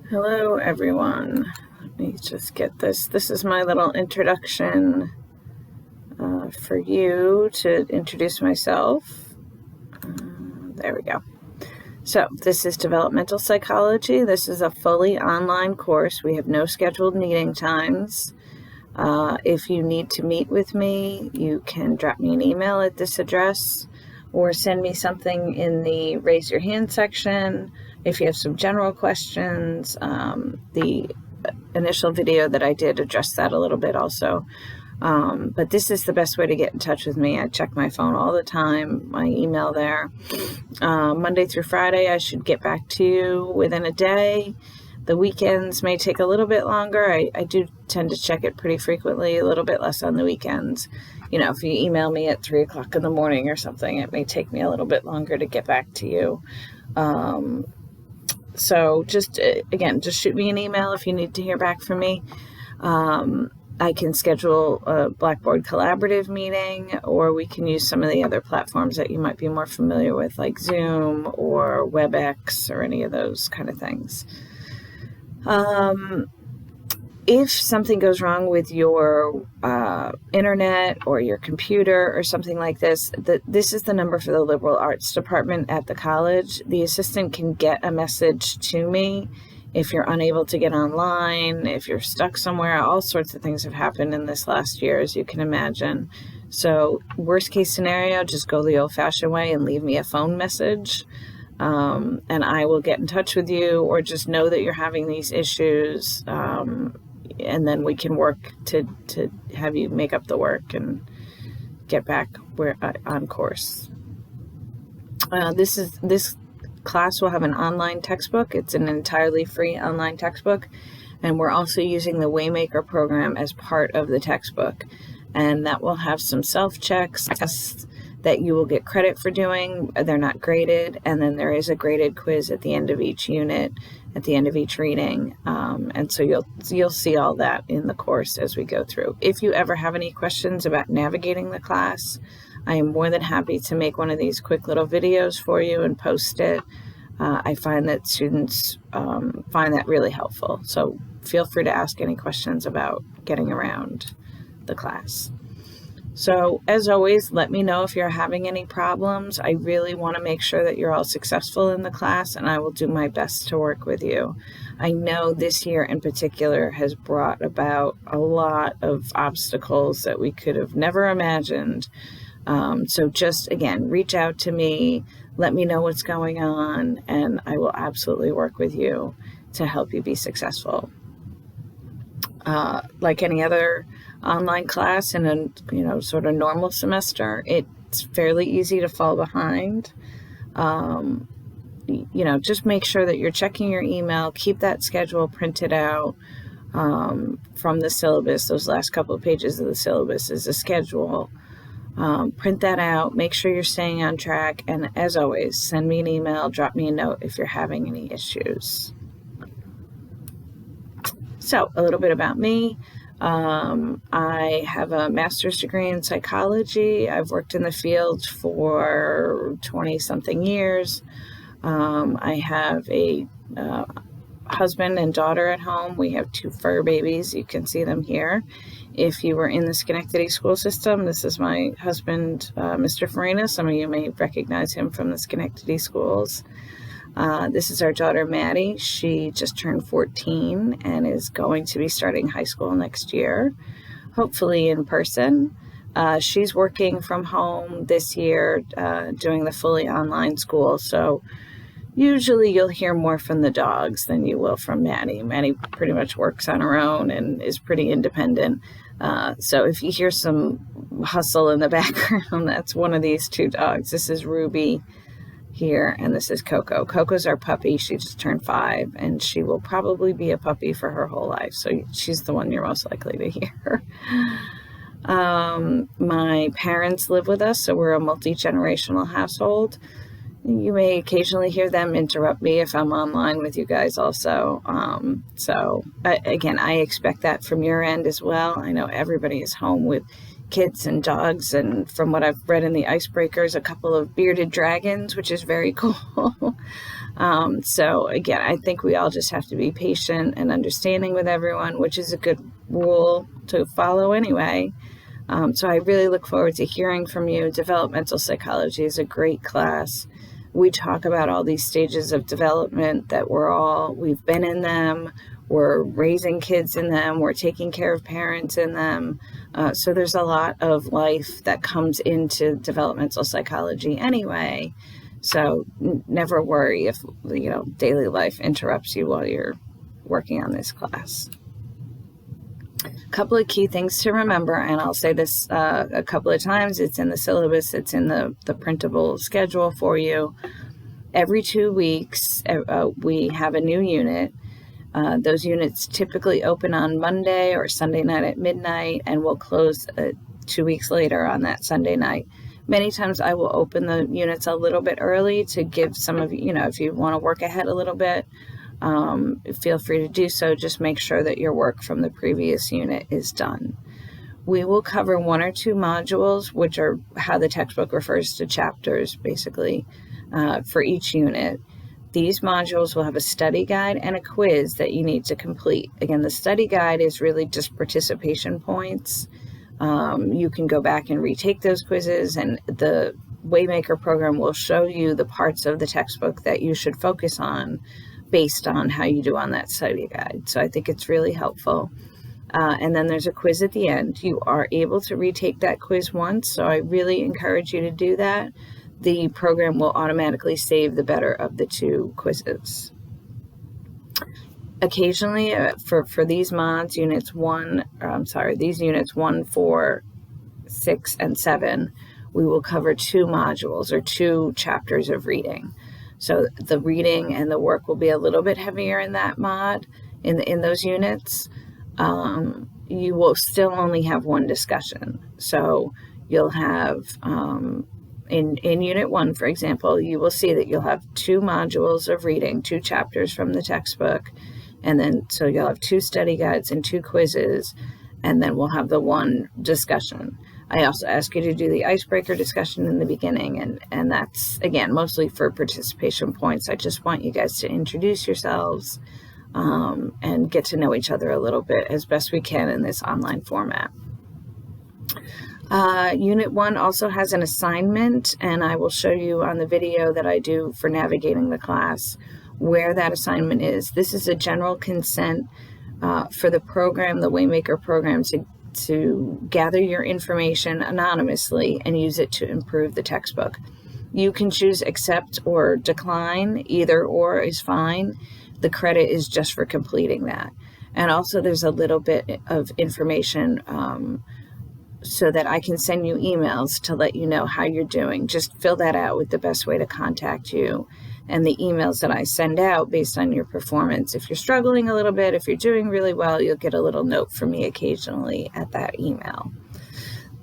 Hello, everyone. Let me just get this. This is my little introduction for you to introduce myself. There we go. So this is developmental psychology. This is a fully online course. We have no scheduled meeting times. If you need to meet with me, you can drop me an email at this address or send me something in the raise your hand section. If you have some general questions, the initial video that I did addressed that a little bit also. But this is the best way to get in touch with me. I check my phone all the time, my email there. Monday through Friday, I should get back to you within a day. The weekends may take a little bit longer. I do tend to check it pretty frequently, a little bit less on the weekends. You know, if you email me at 3 o'clock in the morning or something, it may take me a little bit longer to get back to you. So just shoot me an email if you need to hear back from me. I can schedule a Blackboard collaborative meeting, or we can use some of the other platforms that you might be more familiar with, like Zoom or WebEx or any of those kind of things. If something goes wrong with your internet or your computer or something like this, this is the number for the liberal arts department at the college. The assistant can get a message to me if you're unable to get online, if you're stuck somewhere. All sorts of things have happened in this last year, as you can imagine. So worst case scenario, just go the old-fashioned way and leave me a phone message. And I will get in touch with you, or just know that you're having these issues, and then we can work to have you make up the work and get back on course. This class will have an online textbook. It's an entirely free online textbook, and we're also using the Waymaker program as part of the textbook, and that will have some self-checks, tests that you will get credit for doing. They're not graded, and then there is a graded quiz at the end of each unit, at the end of each reading, and so you'll see all that in the course as we go through. If you ever have any questions about navigating the class, I am more than happy to make one of these quick little videos for you and post it. I find that students find that really helpful, so feel free to ask any questions about getting around the class. So as always, let me know if you're having any problems. I really want to make sure that you're all successful in the class, and I will do my best to work with you. I know this year in particular has brought about a lot of obstacles that we could have never imagined. So just, again, reach out to me, let me know what's going on, and I will absolutely work with you to help you be successful. Like any other online class in a sort of normal semester, it's fairly easy to fall behind. Just make sure that you're checking your email, keep that schedule printed out from the syllabus. Those last couple of pages of the syllabus is a schedule. Print that out, make sure you're staying on track, and as always, send me an email, drop me a note if you're having any issues. So a little bit about me. I have a master's degree in psychology. I've worked in the field for 20-something years. I have a husband and daughter at home. We have 2 fur babies. You can see them here. If you were in the Schenectady school system, this is my husband, Mr. Farina. Some of you may recognize him from the Schenectady schools. This is our daughter, Maddie. She just turned 14 and is going to be starting high school next year, hopefully in person. She's working from home this year, doing the fully online school. So usually you'll hear more from the dogs than you will from Maddie. Maddie pretty much works on her own and is pretty independent. So if you hear some hustle in the background, that's one of these 2 dogs. This is Ruby here, and this is Coco. Coco's our puppy. She just turned 5, and she will probably be a puppy for her whole life. So she's the one you're most likely to hear. My parents live with us, so we're a multi-generational household. You may occasionally hear them interrupt me if I'm online with you guys also. Again, I expect that from your end as well. I know everybody is home with kids and dogs, and from what I've read in the icebreakers, a couple of bearded dragons, which is very cool. So again, I think we all just have to be patient and understanding with everyone, which is a good rule to follow anyway. So I really look forward to hearing from you. Developmental psychology is a great class. We talk about all these stages of development that we've been in them, we're raising kids in them, we're taking care of parents in them. So there's a lot of life that comes into developmental psychology anyway. So never worry if, daily life interrupts you while you're working on this class. A couple of key things to remember, and I'll say this a couple of times. It's in the syllabus, it's in the printable schedule for you. Every 2 weeks, we have a new unit. Those units typically open on Monday or Sunday night at midnight, and will close 2 weeks later on that Sunday night. Many times I will open the units a little bit early to give some of you, if you want to work ahead a little bit, feel free to do so. Just make sure that your work from the previous unit is done. We will cover 1 or 2 modules, which are how the textbook refers to chapters, basically, for each unit. These modules will have a study guide and a quiz that you need to complete. Again, the study guide is really just participation points. You can go back and retake those quizzes, and the Waymaker program will show you the parts of the textbook that you should focus on based on how you do on that study guide. So I think it's really helpful. And then there's a quiz at the end. You are able to retake that quiz once, so I really encourage you to do that. The program will automatically save the better of the 2 quizzes. Occasionally, for these mods, units 1, 4, 6, and 7, we will cover 2 modules or 2 chapters of reading. So the reading and the work will be a little bit heavier in that mod, in those units. You will still only have 1 discussion. So you'll have, in Unit 1, for example, you will see that you'll have 2 modules of reading, 2 chapters from the textbook. And then, so you'll have 2 study guides and 2 quizzes, and then we'll have the 1 discussion. I also ask you to do the icebreaker discussion in the beginning, and that's, again, mostly for participation points. I just want you guys to introduce yourselves and get to know each other a little bit as best we can in this online format. Unit 1 also has an assignment, and I will show you on the video that I do for navigating the class where that assignment is. This is a general consent for the program, the Waymaker program, to gather your information anonymously and use it to improve the textbook. You can choose accept or decline. Either or is fine. The credit is just for completing that. And also there's a little bit of information so that I can send you emails to let you know how you're doing. Just fill that out with the best way to contact you. And the emails that I send out based on your performance. If you're struggling a little bit, if you're doing really well, you'll get a little note from me occasionally at that email.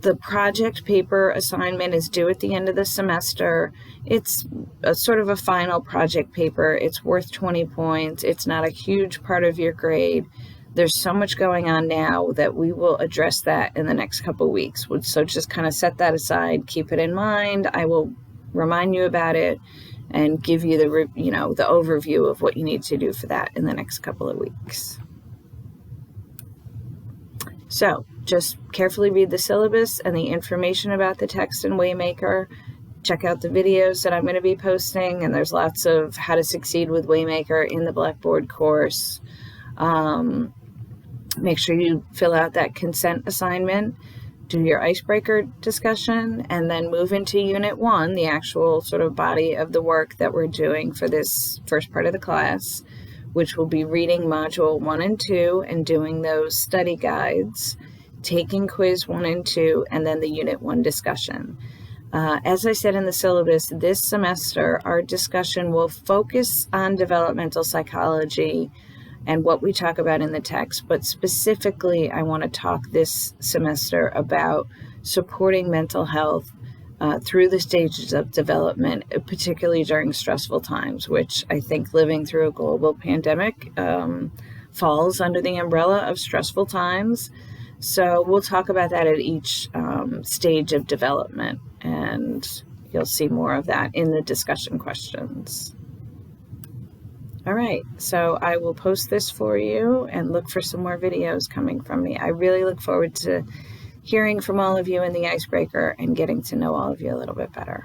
The project paper assignment is due at the end of the semester. It's a sort of a final project paper. It's worth 20 points. It's not a huge part of your grade. There's so much going on now that we will address that in the next couple of weeks. So just kind of set that aside, keep it in mind. I will remind you about it and give you the overview of what you need to do for that in the next couple of weeks. So just carefully read the syllabus and the information about the text in Waymaker. Check out the videos that I'm going to be posting, and there's lots of how to succeed with Waymaker in the Blackboard course. Make sure you fill out that consent assignment, do your icebreaker discussion, and then move into Unit 1, the actual sort of body of the work that we're doing for this first part of the class, which will be reading Module 1 and 2 and doing those study guides, taking Quiz 1 and 2, and then the Unit 1 discussion. As I said in the syllabus, this semester our discussion will focus on developmental psychology and what we talk about in the text, but specifically I want to talk this semester about supporting mental health through the stages of development, particularly during stressful times, which I think living through a global pandemic falls under the umbrella of stressful times. So we'll talk about that at each stage of development, and you'll see more of that in the discussion questions. All right, so I will post this for you and look for some more videos coming from me. I really look forward to hearing from all of you in the icebreaker and getting to know all of you a little bit better.